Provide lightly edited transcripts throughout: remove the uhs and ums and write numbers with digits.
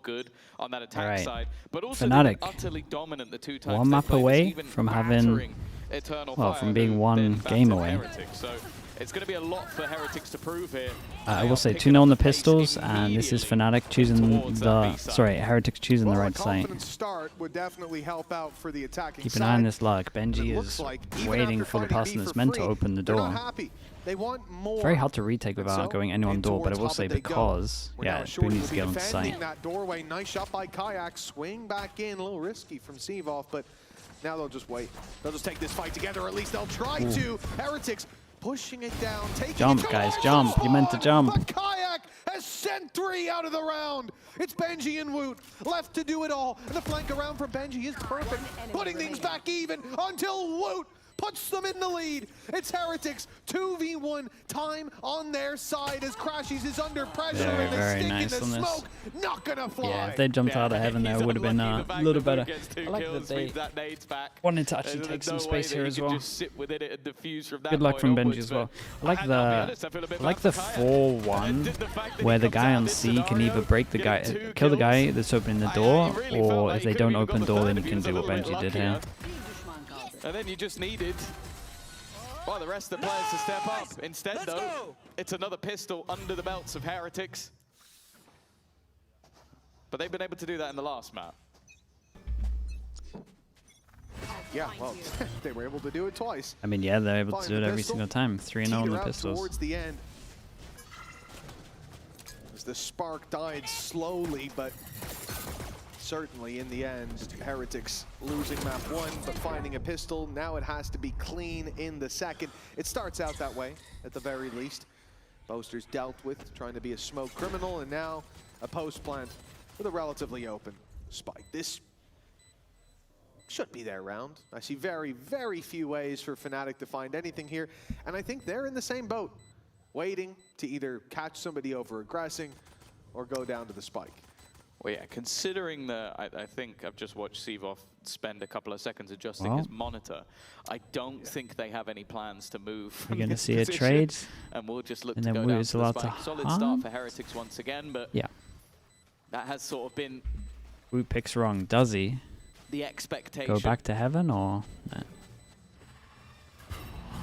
good on that attack side, but also Fnatic, utterly dominant the 2 times one map away from having, well, from being one game away. So it's going to be a lot for Heretics to prove here. I will say 2-0 on the pistols, and this is Fnatic choosing the, sorry, Heretics choosing the right site. Start would definitely help out for the attacking Keep an eye on this luck. Benji is waiting for the person that's meant to open the door. They want more. It's very hard to retake without going anyone door, but I will say because, yeah, Boo needs to get on site. That doorway, nice shot by Kayak, swing back in, a little risky from Sevov, but now they'll just wait. They'll just take this fight together, or at least they'll try to. Heretics pushing it down, taking jump, guys, jump. You meant to jump. But Kayak has sent 3 out of the round. It's Benji and Woot left to do it all. And the flank around for Benji is perfect, putting things back even until Woot puts them in the lead. It's Heretics 2v1 time on their side as Crashies is under pressure and they stick nice in the smoke. Not gonna fly. Yeah, if they jumped out of heaven there, it would have been a little better. I like that they wanted to actually take some space here as well. Good luck from Benji as well. I like the 4-1 where the guy on C can either break the guy, kill the guy that's opening the door, or if they don't open the door, then you can do what Benji did here. And then you just needed, well, the rest of the players to step up. Instead, though, it's another pistol under the belts of Heretics. But they've been able to do that in the last map. Yeah, well, they were able to do it twice. I mean, yeah, they're able to do it every single time. 3-0 on the pistols. Towards the end. As the spark died slowly, but certainly in the end, Heretics losing map 1, but finding a pistol. Now it has to be clean in the second. It starts out that way, at the very least. Boaster's dealt with, trying to be a smoke criminal, and now a post plant with a relatively open spike. This should be their round. I see very, very few ways for Fnatic to find anything here, and I think they're in the same boat, waiting to either catch somebody over aggressing or go down to the spike. Well, yeah, considering that I think I've just watched Sevov spend a couple of seconds adjusting his monitor, I don't think they have any plans to move from You're going to this see position. a trade, And we'll just look and to then go down is to the allowed spike. to Solid start for Heretics once again, but that has sort of been... Woot picks wrong, does he? The expectation. Go back to heaven, or...? No.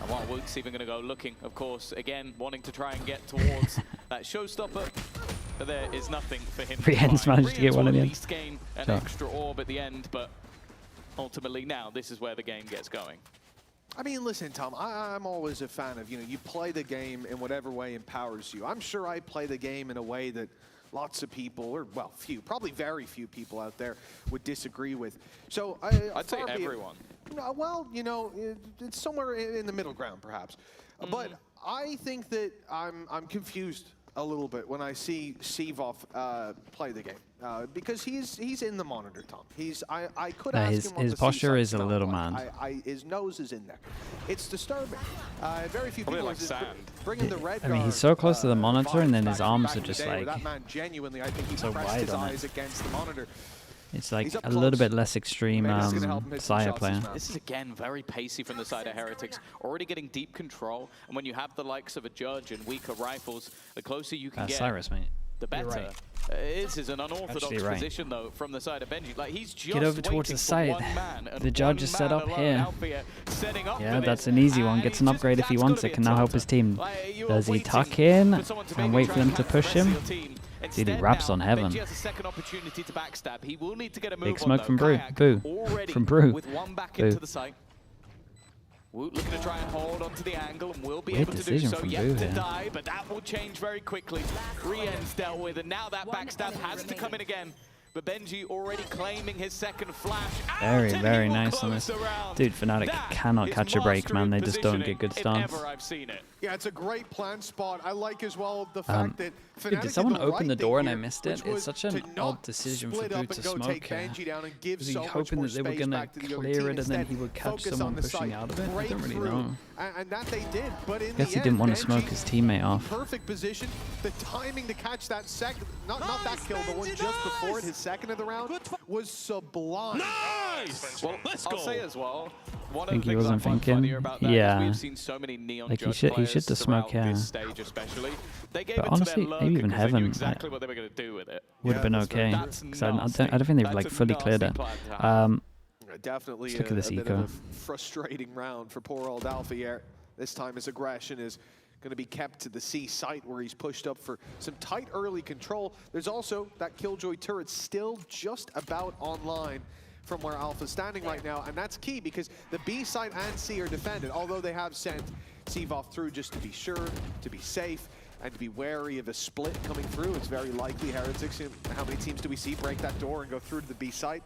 And while Woot's even going to go looking, of course, again, wanting to try and get towards that showstopper. But there is nothing for him. Rien's managed to get one in the end. At least gain an extra orb at the end, but ultimately now this is where the game gets going. I mean, listen, Tom, I'm always a fan of, you play the game in whatever way empowers you. I'm sure I play the game in a way that lots of people, or well, few, probably very few people out there would disagree with. So I'd say everyone. Well, it's somewhere in the middle ground, perhaps. But I think that I'm confused a little bit when I see Sevov play the game because he's in the monitor, Tom. I could ask him his posture is a little man. His nose is in there. It's disturbing. Very few people like sand. Bringing the red. I mean, he's so close to the monitor, and then his arms are just like that man genuinely, I think he so pressed wide his on eyes against the monitor. It's like a little bit less extreme Sire player. This is again very pacey from the side of Heretics, already getting deep control, and when you have the likes of a Judge and weaker rifles, the closer you can get, Cyrus, mate. the better. Right. This is an unorthodox position though from the side of Benji. Like he's just get over towards the side. The Judge is set up here. Yeah, that's an easy one. Gets an upgrade if he wants it. Can now help his team. Does he tuck in and wait for them to push him? Dude, he raps on heaven. Big smoke from Brew. Boo. From Brew. Boo. Woot looking to try and hold onto the angle and will be able to do so. Yet to die, but that will change very quickly. Rien's dealt with, and now that backstab has to come in again. But Benji already claiming his second flash. Very, very nice on this. Dude, Fnatic cannot catch a break, man. They just don't get good stance. Yeah, it's a great plan spot. I like as well the fact that Dude, did someone open the door and I missed it? It's such an odd decision for Boo to smoke. Was he hoping that they were going to clear it and then he would catch someone pushing out of it? I don't really know. And that they did, but in I guess he didn't want to smoke his teammate off. Perfect position. The timing to catch that second, not that kill, the one just before it, his second of the round, was sublime. Nice. Well, I'll say as well, one of think the he things I wasn't find thinking. funnier about that is we've seen so many Neon Like, Judge he players should just smoke, throughout yeah. this stage especially. They gave But it honestly, to their maybe lurk even because they knew Heaven exactly what they were going to do with it. would have been okay. That's Because I nasty. don't think they've like That's a fully cleared it. nasty plan to have. Definitely Look at this a bit eco. of a frustrating round for poor old Alpha here. This time his aggression is going to be kept to the C site where he's pushed up for some tight early control. There's also that Killjoy turret still just about online from where Alpha's standing right now, and that's key because the B site and C are defended, although they have sent Seavoth through just to be sure, to be safe, and to be wary of a split coming through. It's very likely Heretics, how many teams do we see break that door and go through to the B site?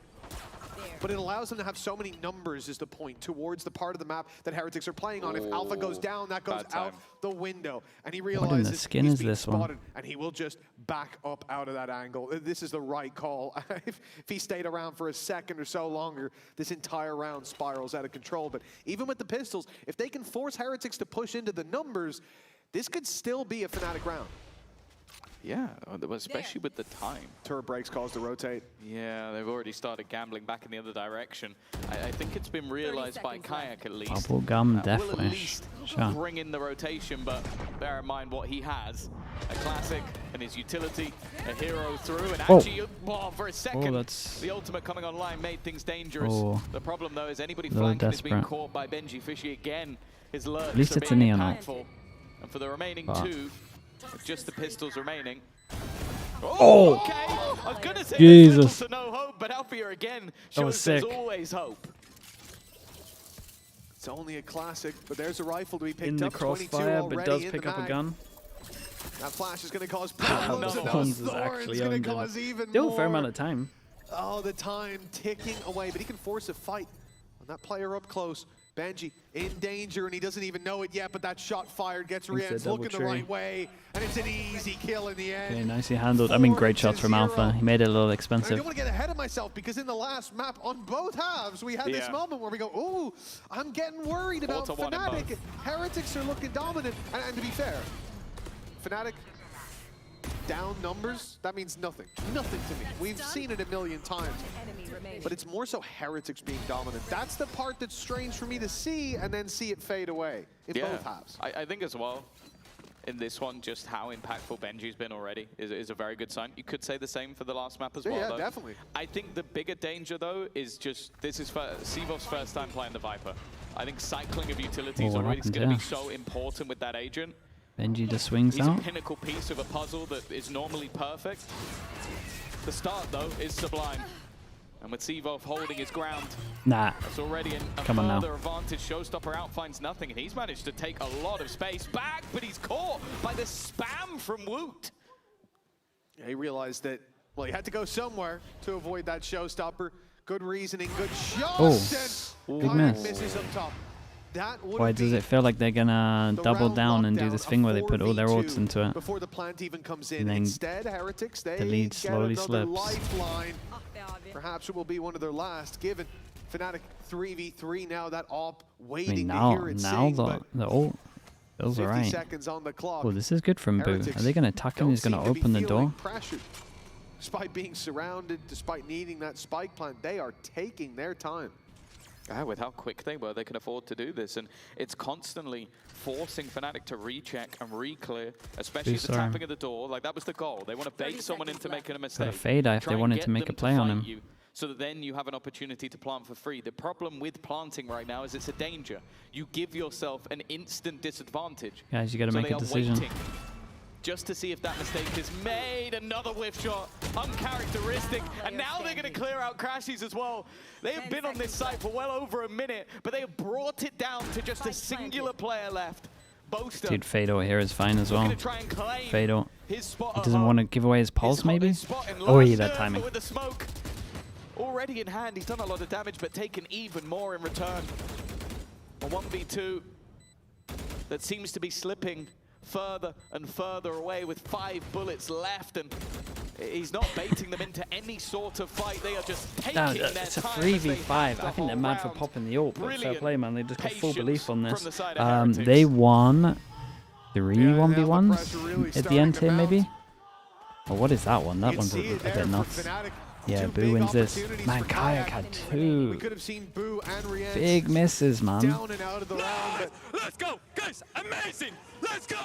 But it allows them to have so many numbers is the point towards the part of the map that Heretics are playing on. If Alpha goes down, that goes out the window. And he realizes What in the skin he's is being this one? spotted, and he will just back up out of that angle. This is the right call. If he stayed around for a second or so longer, this entire round spirals out of control. But even with the pistols, if they can force Heretics to push into the numbers, this could still be a Fnatic round. Yeah, especially with the time. Turret breaks cause to rotate. Yeah, they've already started gambling back in the other direction. I think it's been realized by Kayak at least. Bubblegum Will definitely. at least bring in the rotation, but bear in mind what he has. A classic and his utility, a hero through, and actually, for a second, the ultimate coming online made things dangerous. The problem though is anybody flanking is being caught by Benji Fishy again. His lurks at least are it's a being Neon. impactful. And for the remaining two, just the pistols remaining. Oh! Okay. I was gonna say Jesus. there's little to no hope, but Althea again That was shows there's sick. always hope. It's only a classic, but there's a rifle to be picked In the up. 22 crossfire, but already does in pick the up a mag. gun. That flash is going to cause problems, and Bones those is actually Thorns going to owned cause even Still more. a fair amount of time. Oh, the time ticking away, but he can force a fight on that player up close. Benji in danger, and he doesn't even know it yet, but that shot fired gets Rien's looking the right way, and it's an easy kill in the end. Okay, nicely handled. I mean, great shots from Alpha. He made it a little I expensive. don't want to get ahead of myself because in the last map on both halves, we had this moment where we go, ooh, I'm getting worried about Fnatic. Heretics are looking dominant, and to be fair, Fnatic down numbers, that means nothing. Nothing to me. We've seen it a million times. But it's more so Heretics being dominant. That's the part that's strange for me to see and then see it fade away in both halves. I think as well, in this one, just how impactful Benji's been already is a very good sign. You could say the same for the last map as well, Yeah, though. definitely. I think the bigger danger, though, is just this is Seavoth's first time playing the Viper. I think cycling of utilities already is going to be so important with that agent. Benji just swings He's out. a pinnacle piece of a puzzle that is normally perfect. The start, though, is sublime. And with Seavoth holding his ground, that's already a further advantage. Showstopper out finds nothing, and he's managed to take a lot of space back, but he's caught by the spam from Woot. Yeah, he realized that, well, he had to go somewhere to avoid that Showstopper. Good reasoning, good shot, and big kind of miss. misses up top. That would Why does it feel like they're gonna double down and do this thing where they put all their ults into it? Before the plant even comes in. And then Instead, Heretics, they the lead get slowly another slips. lifeline. Perhaps it will be one of their last, given Fnatic 3v3 now, that op waiting to hear it sing, but the ult feels 50 alright. seconds on the clock. Well, this is good from Boo. Are they gonna attack him? He's gonna open the door. Pressured. Despite being surrounded, despite needing that spike plant, they are taking their time. With how quick they were, they can afford to do this, and it's constantly forcing Fnatic to recheck and re-clear, especially the tapping of the door. Like, that was the goal. They want to bait someone into making a mistake. Got a fade if they wanted to make a play on him. So that then you have an opportunity to plant for free. The problem with planting right now is it's a danger. You give yourself an instant disadvantage. Guys, you got to make a decision. Just to see if that mistake is made. Another whiff shot, uncharacteristic, and now they're going to clear out Crashies as well. They have been on this site for well over a minute, but they have brought it down to just a singular player left. Boaster. Dude, Fado here is fine as well. Fado. He doesn't want to give away his pulse, maybe? Oh, yeah, that timing. With the smoke already in hand, he's done a lot of damage, but taken even more in return. A 1v2 that seems to be slipping further and further away with 5 bullets left, and he's not baiting them into any sort of fight. They are just taking their time. It's a 3v5. I think they're mad for popping the ult, but fair play, man. They just got full belief on this. They won 3 1v1s at the end here, maybe? Or what is that one? That one's a bit nuts. Yeah, Boo wins this. Man, Kayak had two We could have seen Boo and Rienz big misses, man. down and out of the round. But let's go, guys! Amazing! Let's go!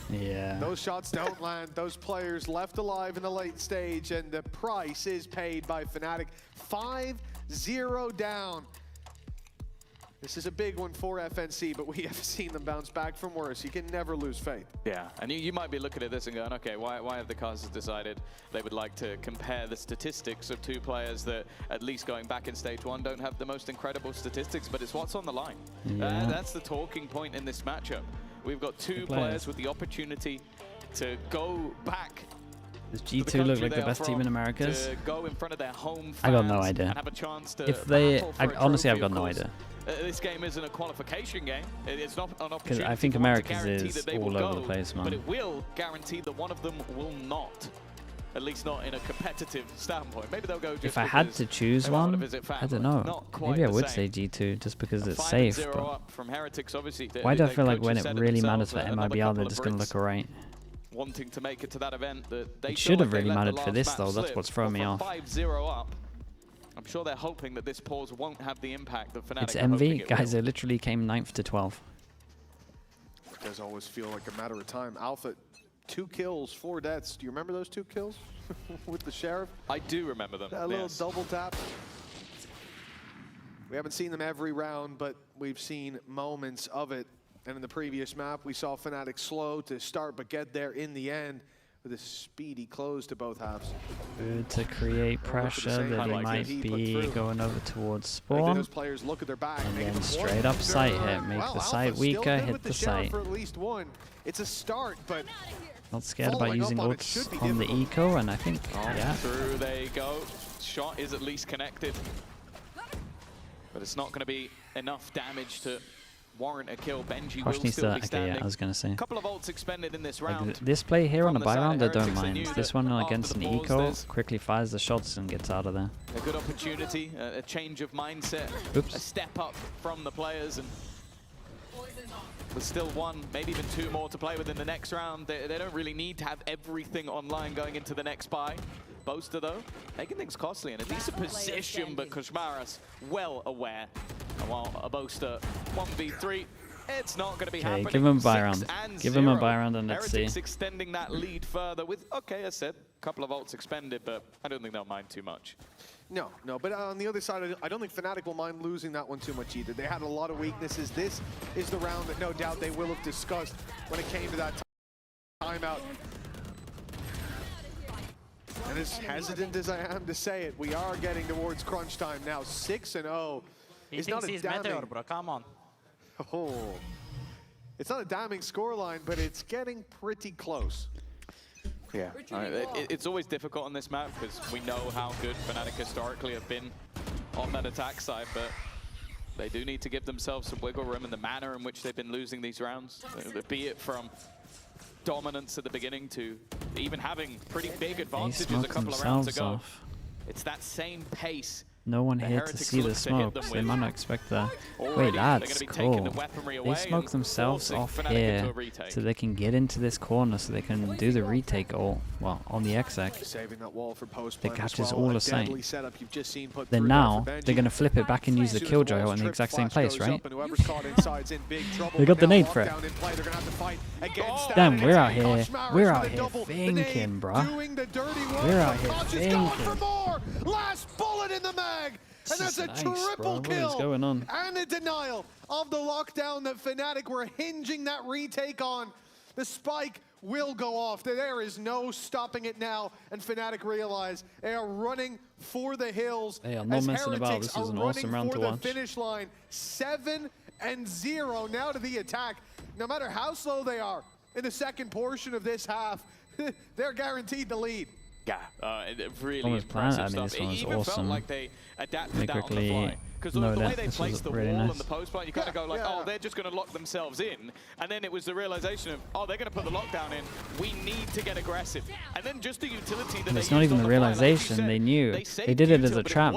Yeah. those shots don't land. Those players left alive in the late stage, and the price is paid by Fnatic. 5-0 down. This is a big one for FNC, but we have seen them bounce back from worse. You can never lose faith. Yeah, and you might be looking at this and going, okay, why have the casters decided they would like to compare the statistics of two players that, at least going back in stage one, don't have the most incredible statistics, but it's what's on the line. Yeah. That's the talking point in this matchup. We've got two players with the opportunity to go back. Does G2 look like the best team in Americas? To go in front of their home fans I got no idea. and have a chance to If they, honestly, I've trophy, got no idea. This game isn't a qualification game. It's not an opportunity. Because I think Americas is all over the place, man. But it will guarantee that one of them will not. At least not in a competitive standpoint. Maybe they'll go just if I had to choose one, I don't know. Maybe I would say G2 just because it's safe. But from HERETICS, obviously, why do I feel like when it really matters for MIBR, they're just going to look alright? Wanting to make it to that event, that they it should have really mattered for this though. That's what's throwing me off. 5-0 up. I'm sure they're hoping that this pause won't have the impact that Fnatic it's MV, guys. They literally came 9th to 12th. It does always feel like a matter of time. Alpha, 2 kills, 4 deaths. Do you remember those 2 kills with the Sheriff? I do remember them. That little double tap. We haven't seen them every round, but we've seen moments of it. And in the previous map, we saw Fnatic slow to start, but get there in the end with a speedy close to both halves. Good to create pressure that they might be going over towards spawn. Those players look at their back and then straight up site hit. Make the site weaker, hit the site. For at least one. It's a start, but not scared about using ults on the eco, and I think, yeah. Through they go. Shot is at least connected. But it's not going to be enough damage to warrant a kill. Benji will still be standing. Yeah, I was going to say. A couple of ults expended in this round. Like this play here on a buy round, I don't mind. This one against an eco, quickly fires the shots and gets out of there. A good opportunity, a change of mindset, Oops. a step up from the players, and there's still 1, maybe even 2 more to play with in the next round. They don't really need to have everything online going into the next buy. Boaster, though, making things costly in a decent position, but Koshmaras well aware. And while a Boaster 1v3, it's not going to be happening. Give him a buy round. Give him a buy round and let's see. HERETICS extending that lead further with, okay, I said, a couple of ults expended, but I don't think they'll mind too much. No, but on the other side, I don't think Fnatic will mind losing that one too much either. They had a lot of weaknesses. This is the round that no doubt they will have discussed when it came to that timeout. And as hesitant as I am to say it, we are getting towards crunch time now. 6-0 is not a damning. Meteor, bro. Come on. Oh, it's not a damning scoreline, but it's getting pretty close. Yeah, it's always difficult on this map because we know how good Fnatic historically have been on that attack side, but they do need to give themselves some wiggle room in the manner in which they've been losing these rounds, be it from dominance at the beginning to even having pretty big advantages a couple of rounds ago. It's that same pace. No one here to see the smoke, so they might not expect that. Wait, that's cool. They smoke themselves off here so they can get into this corner so they can do the retake all, well, on the exec. That catches all the same. Then now, they're going to flip it back and use the killjoy in the exact same place, right? They got the nade for it. Damn, we're out here thinking, bruh. We're out here thinking. Last bullet in the mag, and that's a triple kill. What is going on? And a denial of the lockdown that Fnatic were hinging that retake on. The spike will go off. There is no stopping it now, and Fnatic realize they are running for the hills. Hey, I'm not messing about. This was an awesome round to watch. Finish line 7-0 now to the attack. No matter how slow they are in the second portion of this half, they're guaranteed the lead. Yeah, really impressive stuff. It even felt like they adapted that on the fly. Because the way they placed the wall and the post plant, you kind of go like, oh, they're just going to lock themselves in. And then it was the realization of, oh, they're going to put the lockdown in. We need to get aggressive. And then just the utility that it's not even the realization. They knew. They did it as a trap.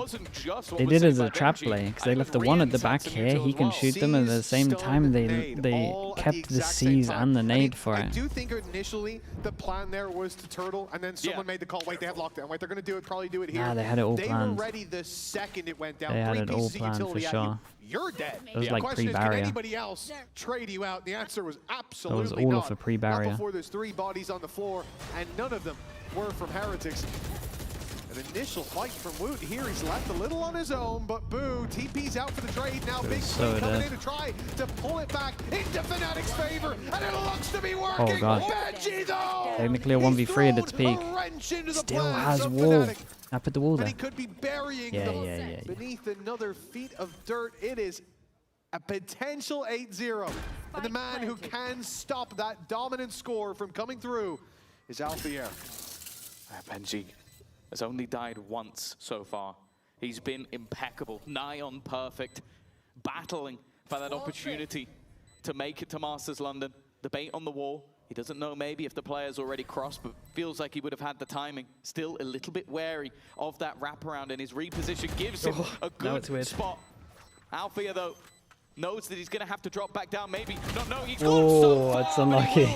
They did it as a trap play because they left the one at the back here. He can shoot them, and at the same time they kept the C's and the nade for it. I do think initially the plan there was to turtle, and then someone made the call. Wait, they have lockdown. Wait, they're going to do it. Probably do it here. Nah, they had it all planned. They were ready the second it went down. They had it all planned for sure. You're dead. It was like pre-barrier. Can anybody else trade you out? The answer was absolutely not. It was all of a pre-barrier. Not before there's 3 bodies on the floor, and none of them were from Heretics. An initial fight from Woot here. He's left a little on his own, but Boo, TP's out for the trade. Now Big Swing coming in to try to pull it back into Fnatic's favor, and it looks to be working. Oh god. Benji, though, technically a 1v3 at its peak. Still has wall. I put the wall there. And he could be burying them beneath another feet of dirt. It is a potential 8-0. And the man who can stop that dominant score from coming through is Alfier. Benji has only died once so far. He's been impeccable, nigh on perfect, battling for that opportunity to make it to Masters London. The bait on the wall. He doesn't know maybe if the player's already crossed, but feels like he would have had the timing. Still a little bit wary of that wraparound, and his reposition gives him a good spot. Alfier, though, knows that he's going to have to drop back down, maybe. No, he's gone so far. It's unlucky.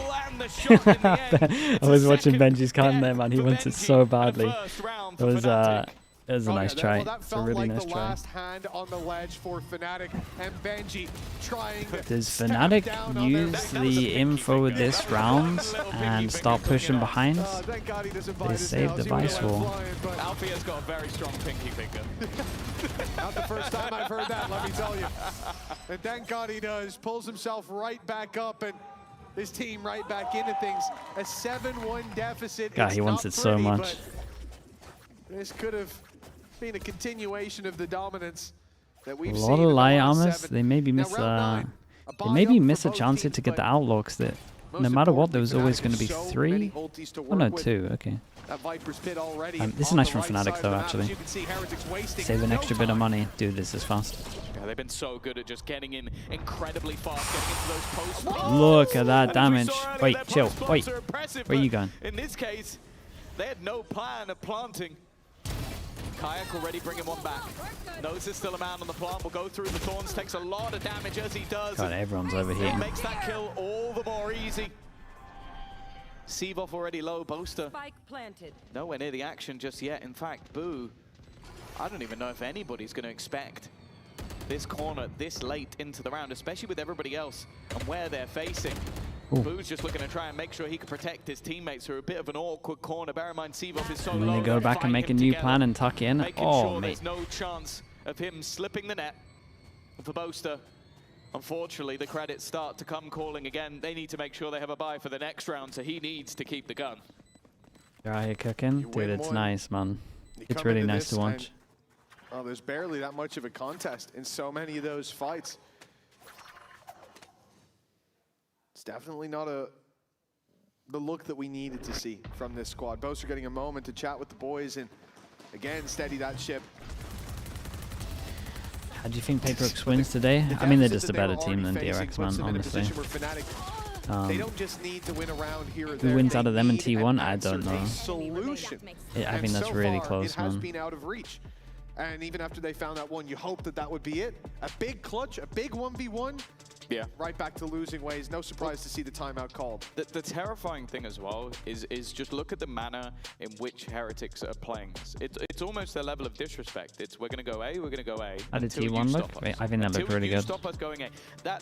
I was watching Benji's cutting there, man. He wants it so badly. It was a nice try. It's a really nice try. Last hand on the ledge for Fnatic, and Benji trying to Does Fnatic use the info this round and start pushing behind? They saved the Vice wall. Alfie's got a very strong pinky finger. Not the first time I've heard that, let me tell you. And thank God he does. Pulls himself right back up, and his team right back into things. A 7-1 deficit. God, he wants it so much. This could have been a continuation of the dominance that we've a seen. lot of light armors. They maybe miss a chance here to get the outlooks. That no matter what, there was always going to be 3. Oh no, 2. Okay. This is nice from Fnatic though. Actually, save an extra bit of money. Dude, this is fast. Yeah, they've been so good at just getting in incredibly fast, getting into those posts. Look at that damage. Wait, chill. Wait, where are you going? In this case, they had no plan of planting. Kayak already bringing one back. Knows there's still a man on the plant. Will go through the thorns. Takes a lot of damage as he does. God, everyone's overheating. Makes that kill all the more easy. Seavoff already low. Boaster nowhere near the action just yet. In fact, Boo, I don't even know if anybody's going to expect this corner this late into the round, especially with everybody else and where they're facing. Ooh. Boo's just looking to try and make sure he can protect his teammates who are a bit of an awkward corner. Bear in mind, Seavoff is so low. And then they go back and make a new plan and tuck in. Oh, mate. There's no chance of him slipping the net. For Boaster, unfortunately, the credits start to come calling again. They need to make sure they have a buy for the next round, so he needs to keep the gun. You're out here cooking? Dude, it's nice, man. It's really nice to watch. Oh, there's barely that much of a contest in so many of those fights. It's definitely not the look that we needed to see from this squad. Boaster getting a moment to chat with the boys and again steady that ship. How do you think Paperx wins today? I mean, they're just a better team than DRX, man, honestly. They don't just need to win around here or who wins out of them in T1? I don't know. Yeah, I think that's really close, man. It has been out of reach. And even after they found that one, you hope that that would be it. A big clutch, a big 1v1. Yeah. Right back to losing ways. No surprise to see the timeout called. The terrifying thing as well is just look at the manner in which Heretics are playing this. It's almost their level of disrespect. It's we're going to go A, we're going to go A. How did T1 look? Wait, I think that looked really good. Stop us going A.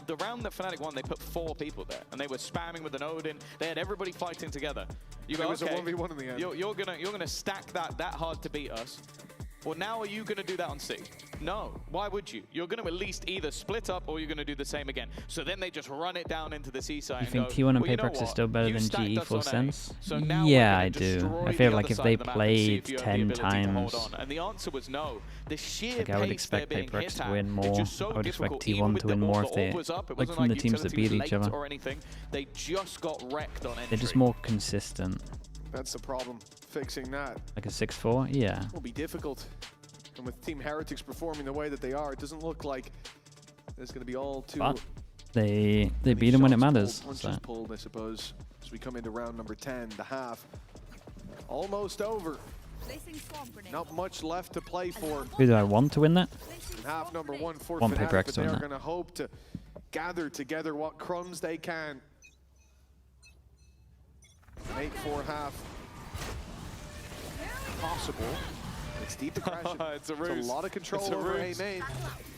The round that Fnatic won, they put 4 people there, and they were spamming with an Odin. They had everybody fighting together. You go, it was okay, a 1v1 in the end. You're gonna stack that hard to beat us. Well, now are you going to do that on C? No. Why would you? You're going to at least either split up or you're going to do the same again. So then they just run it down into the C side. You think T1 and Paperx are still better than GE full sense? So yeah, I do. I feel like if they played 10 times, and the answer was no. The sheer like I would expect Paperx to win more. I would expect T1 to win more if they, like from the teams that beat each other. They just got wrecked on entry. They're just more consistent. That's the problem, fixing that. Like a 6-4? Yeah. Will be difficult. And with Team Heretics performing the way that they are, it doesn't look like there's going to be all too... But they beat them when it matters. Punches pulled, I suppose, as we come into round number 10, the half. Almost over. Not much left to play for. Who do I want to win that? In half number 1 for One Fnatic, paper but they are going to hope to gather together what crumbs they can. 8-4 half. Possible. It's deep aggression. It's a lot of control over A main.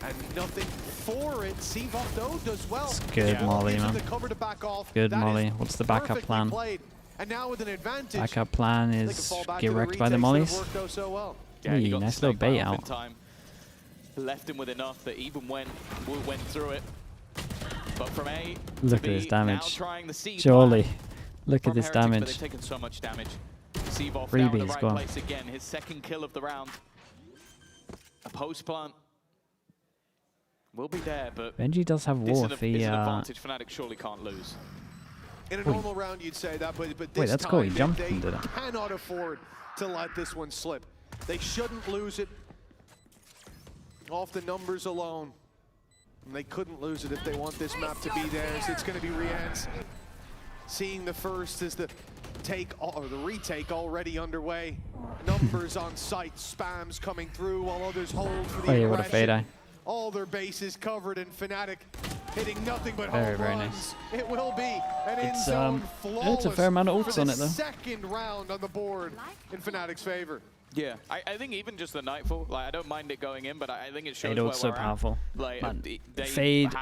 And nothing for it. Seavoth though does well. It's good molly, man. The cover to back off. Good molly. What's the backup plan? And now with an advantage. Backup plan is get wrecked by the mollies. Yeah, he got nice little bait out. Time. Left him with enough that even when we went through it. But from A look to at this B, damage. now trying the C Surely. Look at this Heretics, damage. But they've taken so much damage. Seavoth Freebies, down in the right go on. place again. His second kill of the round. A post plant will be there, but Benji does have War. this is an advantage Fnatic surely can't lose. In a normal round, you'd say that, but this wait, that's time cool. He jumped and did it. They cannot afford to let this one slip. They shouldn't lose it off the numbers alone. And they couldn't lose it if they want this map to be theirs. It's going to be Rian's seeing the first as the retake already underway. Numbers on site, spams coming through while others hold for the yeah, what a fade eye. All their bases covered, and Fnatic hitting nothing but very, home very runs. nice. It will be an in-zone flawless. It's a fair amount of ults on it though. Second round on the board in Fnatic's favor. Yeah, I think even just the Nightfall, like I don't mind it going in, but I think it shows Fade where ult's so we're powerful. At. Like Man, they fade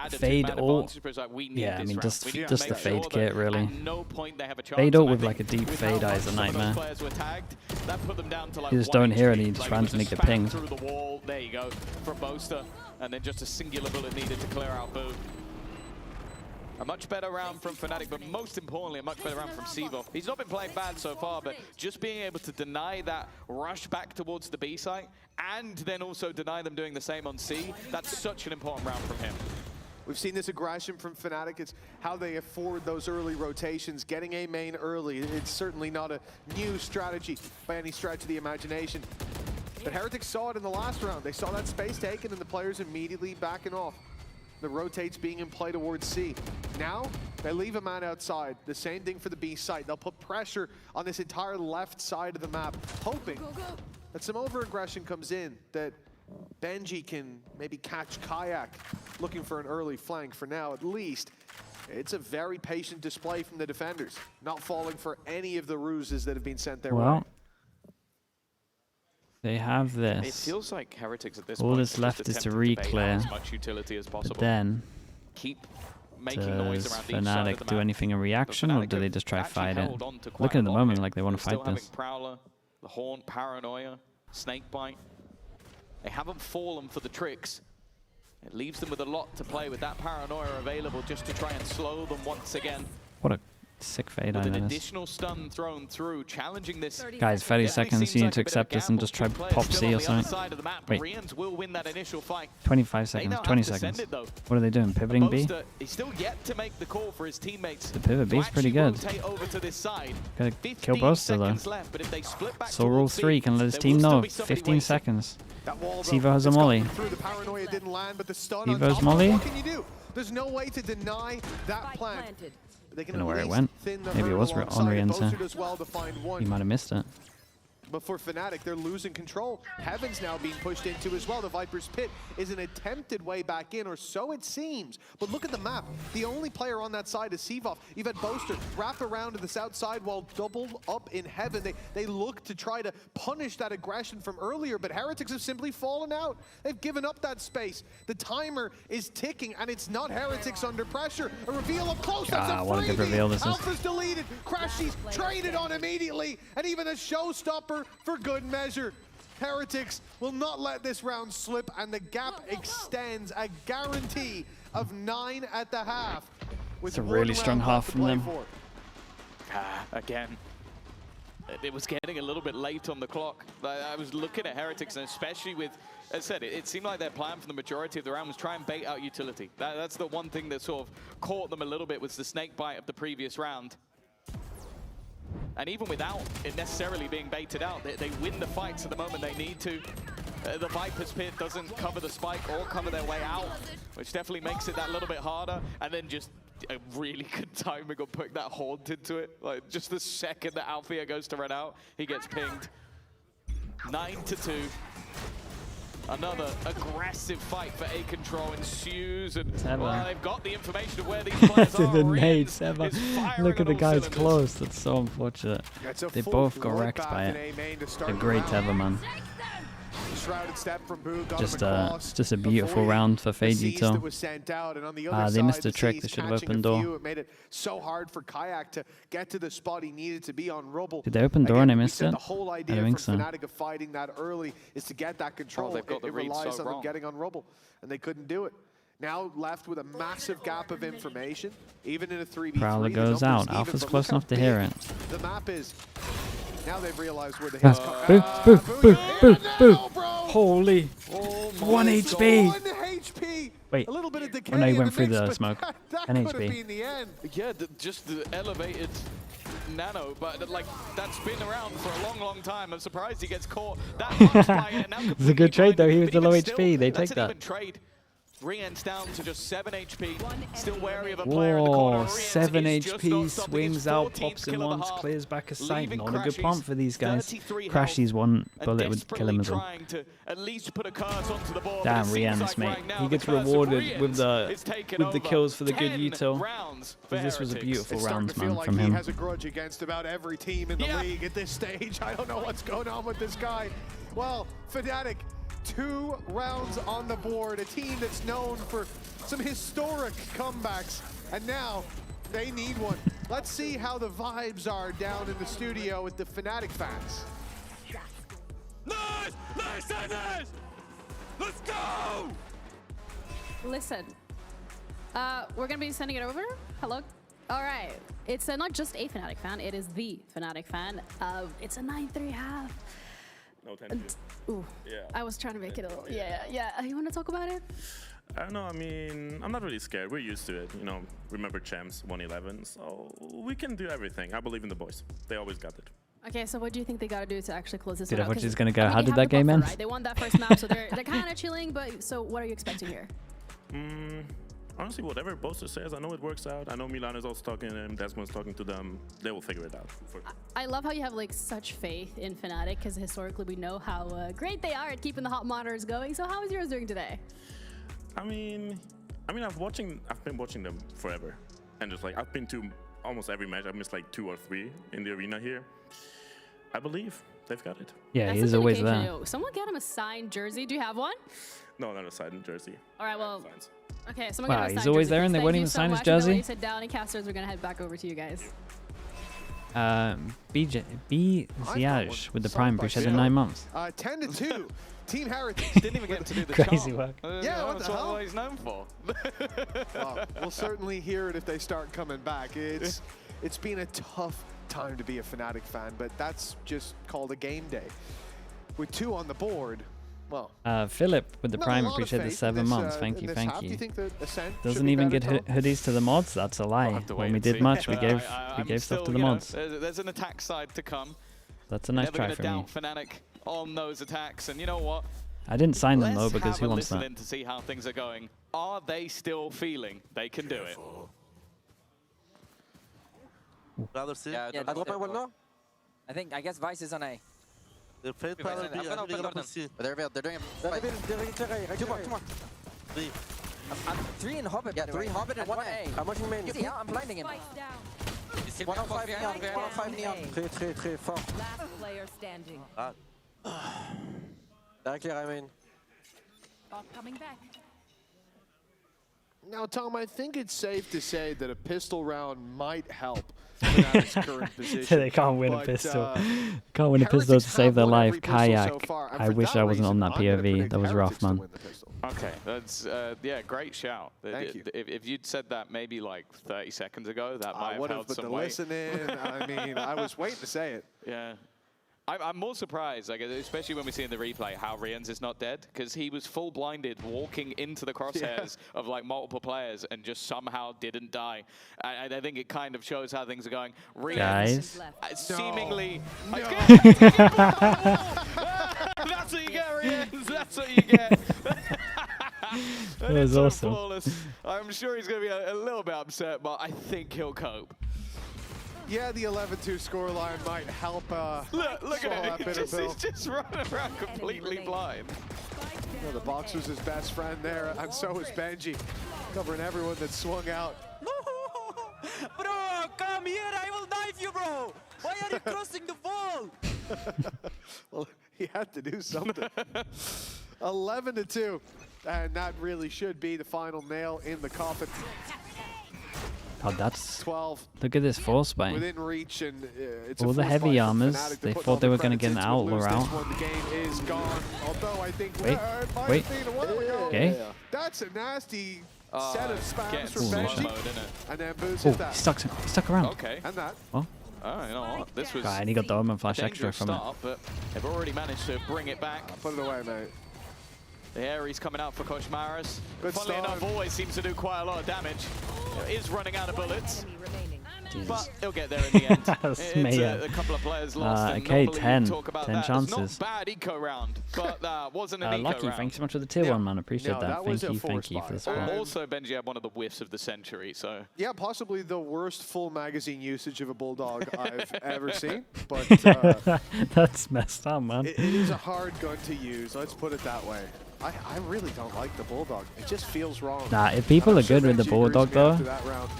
ult. Like, we need Yeah, I this mean round. just We need to the make fade sure kit really. At no point they have a chance. Fade ult and I with think like a deep with fade how eye is a much some of those nightmare. players were tagged, that put them down to like You just 1 don't hear HP. it, and you just Like, randomly it was a get pinged. spam through the wall. There you go from Boaster, and then just a singular bullet needed to clear out Boo. A much better round from Fnatic, but most importantly, a much better round from Seavoth. He's not been playing bad so far, but just being able to deny that rush back towards the B site, and then also deny them doing the same on C, that's such an important round from him. We've seen this aggression from Fnatic. It's how they afford those early rotations, getting A main early. It's certainly not a new strategy by any stretch of the imagination. But Heretics saw it in the last round. They saw that space taken and the players immediately backing off. The rotates being in play towards C. Now, they leave a man outside. The same thing for the B site. They'll put pressure on this entire left side of the map, hoping that some over-aggression comes in, that Benji can maybe catch Kayak, looking for an early flank. For now, at least, it's a very patient display from the defenders, not falling for any of the ruses that have been sent their way. They have this. It feels like Heretics at this All point that's left is to re-clear. as much utility as possible. But then, keep making noise does around each side of the Fnatic do map. anything in reaction, or do they just try to fight it? Looking at the moment like they want to fight Still having this. Prowler, the Horn, Paranoia, Snakebite. They haven't fallen for the tricks. It leaves them with a lot to play with that Paranoia available just to try and slow them once again. What a sick fade With eye an that is. additional stun thrown through, challenging this. Guys, 30 seconds, you need to accept this and just try pop C or something. Wait. Rians will win that initial fight. 25 seconds, 20 seconds. What are they doing, pivoting B? He's still yet to make the call for his teammates. The pivot B is pretty good. Over to this side. Gotta kill Boaster though. Left, but if they split back So rule 3 can let his team know. 15 seconds. Sevo has a molly. Sevo's molly. What can you do? There's no way to deny that plan. I don't know where it went. Maybe it was on Rian's. He might have missed it. But for Fnatic, they're losing control. Heaven's now being pushed into as well. The Viper's Pit is an attempted way back in, or so it seems. But look at the map. The only player on that side is Seavoth. You've had Boaster wrap around to the south side while doubled up in Heaven. They look to try to punish that aggression from earlier, but Heretics have simply fallen out. They've given up that space. The timer is ticking, and it's not Heretics under pressure. A reveal up close. That's a what a good reveal this is. Alpha's deleted. Crashy's traded on immediately, and even a showstopper for good measure. Heretics will not let this round slip, and the gap extends, a guarantee of 9 at the half. It's a really strong half from them. Again, it was getting a little bit late on the clock. I was looking at Heretics, and especially with, as I said, it seemed like their plan for the majority of the round was try and bait out utility. That's the one thing that sort of caught them a little bit, was the snake bite of the previous round. And even without it necessarily being baited out, they win the fights at the moment they need to. The Viper's Pit doesn't cover the spike or cover their way out, which definitely makes it that little bit harder. And then just a really good timing of putting that Haunt into it. Like, just the second that Althea goes to run out, he gets pinged. 9-2. Another aggressive fight for A control ensues, and well, they've got the information of where these players are. The nades, look at the guys close. That's so unfortunate. They both got wrecked by it. A great Tether, man. Just a beautiful round for Fade-Util. They missed a trick. They should have opened door. It made it so hard for Kayak to get to the spot he needed to be on Rubble. Did they open door and I missed it? The whole idea for Fnatic of fighting that early is to get that control. They've got the read relies so on wrong. them getting on Rubble, and they couldn't do it. Now left with a massive gap of information, even in a 3v3. Prowler goes out. Alpha's close enough to hear it. The map is. Now they've realized where the hits come. Boo, boo, boo, boo. Holy. 1 HP. 1 HP. Wait. A little bit of decay. Oh no, he went through the smoke. That 10 could have HP. been the end. Yeah, just the elevated nano, but like that's been around for a long, long time. I'm surprised he gets caught that much by it. It's a good trade though. He was the low HP. They take that. Trade. Rien's down to just 7 HP. Still wary of a player in the corner. Whoa, 7 HP, swings out, pops in once, clears back a sight. Not a good pump for these guys. Crashy's one bullet would kill him as well. Damn, Rien's, mate. He gets rewarded with the kills for the good util. This was a beautiful round, man, from him. He has a grudge against about every team in the league at this stage. I don't know what's going on with this guy. Well, Fnatic, 2 rounds on the board, a team that's known for some historic comebacks, and now they need one. Let's see how the vibes are down in the studio with the Fnatic fans. Nice! Nice, nice! Let's go! Listen, we're gonna be sending it over. Hello. All right. It's not just a Fnatic fan, it is the Fnatic fan. It's a 9-3 half. No, 10-2. Ooh, yeah. I was trying to make it a little, yeah. You want to talk about it? I don't know, I mean, I'm not really scared. We're used to it, you know. Remember champs 1-11, so we can do everything. I believe in the boys. They always got it. Okay, so what do you think they got to do to actually close this Dude, one out? I thought she was going to go, how did that game end? Right? They won that first map, so they're kind of chilling, but so what are you expecting here? Honestly, whatever Boaster says, I know it works out. I know Milan is also talking to them, Desmond's talking to them. They will figure it out. I love how you have like such faith in Fnatic, because historically we know how great they are at keeping the hot monitors going. So how is yours doing today? I mean, I've been watching them forever, and just like I've been to almost every match. I've missed like 2 or 3 in the arena here. I believe they've got it. Yeah, he's always there. Someone get him a signed jersey. Do you have one? No, not a signed jersey. All right, well. Okay, someone wow, he's always there and they won't even sign his jersey? Sit down, and casters, we're going to head back over to you guys. B Ziage with the Prime appreciated 9 months. 10-2. Team HERETICS didn't even get to do the crazy work. Yeah, what the hell? What he's known for. Well, we'll certainly hear it if they start coming back. It's been a tough time to be a Fnatic fan, but that's just called a game day. With 2 on the board, well, Philip with the Prime appreciated the 7 months. Thank you, thank you. Doesn't even get hoodies to the mods. That's a lie. When we did much, we gave stuff to the mods. There's an attack side to come. That's a nice try from me. Fnatic on those attacks, and you know what? I didn't sign them though because who wants that? Let's have a listen in to see how things are going. Are they still feeling they can do it? Yeah, I guess Vice is on A. They're doing it. 3 in Hobbit. Yeah, 3 Hobbit and 1 A. I'm watching main. Yeah, I'm blinding him. 105 neon, 105 neon. Très fort. Last player standing. Directly, I mean. Coming back. Now, Tom, I think it's safe to say that a pistol round might help Fnatic's current position. They can't win a pistol. Can't win a pistol to save their life. Kayak. I wish I wasn't on that POV. That was rough, man. Okay, that's yeah, great shout. Thank you. If you'd said that maybe like 30 seconds ago, that might have held some weight. Listen in. I mean, I was waiting to say it. Yeah. I'm more surprised, like, especially when we see in the replay how Rien's is not dead, because he was full blinded walking into the crosshairs of like multiple players and just somehow didn't die. And I think it kind of shows how things are going. Guys. Seemingly. No. That's what you get, Rien's. get. That was awesome. Flawless. I'm sure he's going to be a little bit upset, but I think he'll cope. Yeah, the 11-2 scoreline might help. Look at it. He's just running around completely blind. You know, the box was his best friend there, and so was Benji, covering everyone that swung out. No! Bro, come here, I will knife you, bro! Why are you crossing the ball? Well, he had to do something. 11-2, and that really should be the final nail in the coffin. Oh, that's 12. Look at this force bang. Within reach, and it's all the heavy armors. They thought they were going to get an outlaw out. The game is gone. Although I think wait. Okay. That's a nasty set of spams from Ooh, Benji. Mode, isn't it? And then Boo's Oh, hit that. he stuck around. Okay. And that. Well, Oh, you know what? This was and he got the Omen Flash a extra dangerous from start, but they've already managed to bring it back. Put it away, mate. The Ares coming out for Koshmaras. Good Funnily start. enough, always seems to do quite a lot of damage. Is running out of bullets, Jesus. but he'll get there in the end. That's It's mayhem. a couple of players lost. And okay, normally 10. we talk about 10 that. chances. It's not bad eco round, but wasn't an eco Lucky, round. thanks so much for the tier 1, man. Appreciate No, that. that was a Thank force you for the buy. spot. Also, Benji had one of the whiffs of the century, so... Yeah, possibly the worst full magazine usage of a Bulldog I've ever seen. But That's messed up, man. it is a hard gun to use, let's put it that way. I really don't like the Bulldog. It just feels wrong. Nah, if people are good with the Benji Bulldog, agrees with me though, after that round.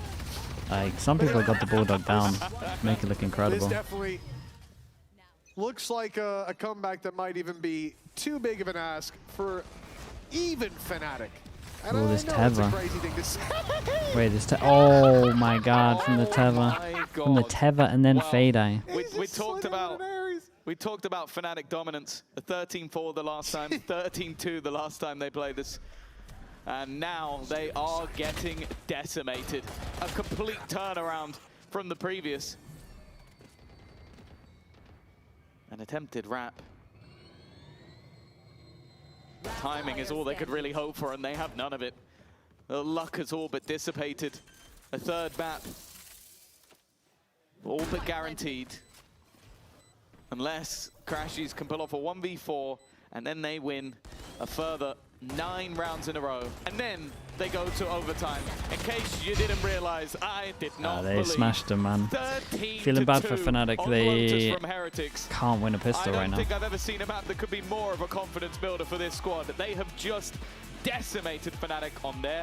like, some people got the Bulldog down. Make it look This incredible. definitely looks like a comeback that might even be too big of an ask for even Fnatic. And Oh, this I know it's a Teva. crazy thing to say. Wait, this Oh my god, from the Teva. my From the God. Teva and then Well, Fade-Eye. We He's just talked sliding about... with an Ares. We talked about Fnatic dominance. A 13-4 the last time, 13-2 the last time they played this. And now they are getting decimated. A complete turnaround from the previous. An attempted wrap. Timing is all they could really hope for, and they have none of it. The luck has all but dissipated. A third map. All but guaranteed. Unless Crashies can pull off a 1v4, and then they win a further 9 rounds in a row. And then they go to overtime. In case you didn't realize, I did not They believe. smashed them, man. 13 Feeling bad to for 2 Fnatic. on They Lotus from HERETICS. can't win a pistol I right don't now. think I've ever seen a map that could be more of a confidence builder for this squad. They have just decimated Fnatic on their